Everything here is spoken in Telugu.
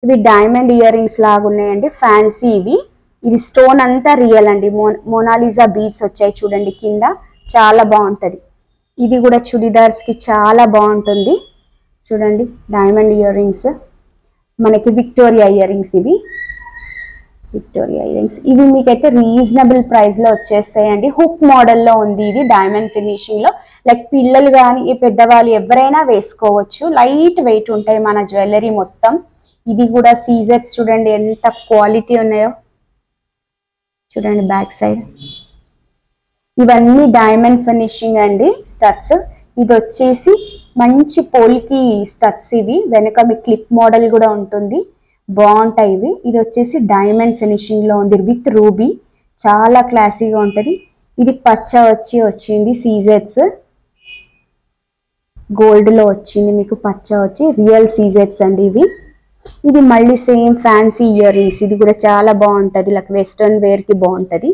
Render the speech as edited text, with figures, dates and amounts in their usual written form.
ఇవి డైమండ్ ఇయర్ రింగ్స్ లాగా ఉన్నాయండి, ఫ్యాన్సీ ఇవి. ఇది స్టోన్ అంతా రియల్ అండి, మోనాలిజా బీడ్స్ వచ్చాయి చూడండి కింద, చాలా బాగుంటుంది. ఇది కూడా చుడిదార్స్ కి చాలా బాగుంటుంది చూడండి. డైమండ్ ఇయర్ రింగ్స్, మనకి విక్టోరియా ఇయర్ రింగ్స్, ఇవి విక్టోరియా ఇయర్ రింగ్స్. ఇవి మీకైతే రీజనబుల్ ప్రైస్ లో వచ్చేస్తాయండి. హుక్ మోడల్లో ఉంది ఇది, డైమండ్ ఫినిషింగ్ లో. లైక్ పిల్లలు కానీ పెద్దవాళ్ళు ఎవరైనా వేసుకోవచ్చు, లైట్ వెయిట్ ఉంటాయి మన జ్యువెలరీ మొత్తం. ఇది కూడా సీజర్స్ చూడండి ఎంత క్వాలిటీ ఉన్నాయో చూడండి బ్యాక్ సైడ్. ఇవన్నీ డైమండ్ ఫినిషింగ్ అండి స్టడ్స్. ఇది వచ్చేసి మంచి పోల్కి స్టడ్స్ ఇవి, వెనక మీ క్లిప్ మోడల్ కూడా ఉంటుంది, బాగుంటాయి ఇవి. ఇది వచ్చేసి డైమండ్ ఫినిషింగ్ లో ఉంది విత్ రూబీ, చాలా క్లాసీగా ఉంటుంది. ఇది పచ్చ వచ్చింది సీజెట్స్, గోల్డ్ లో వచ్చింది మీకు పచ్చ వచ్చి, రియల్ సీజెట్స్ అండి ఇవి. ఇది మళ్ళీ సేమ్ ఫ్యాన్సీ ఇయర్ రింగ్స్, ఇది కూడా చాలా బాగుంటుంది, లైక్ వెస్ట్రన్ వేర్ కి బాగుంటుంది.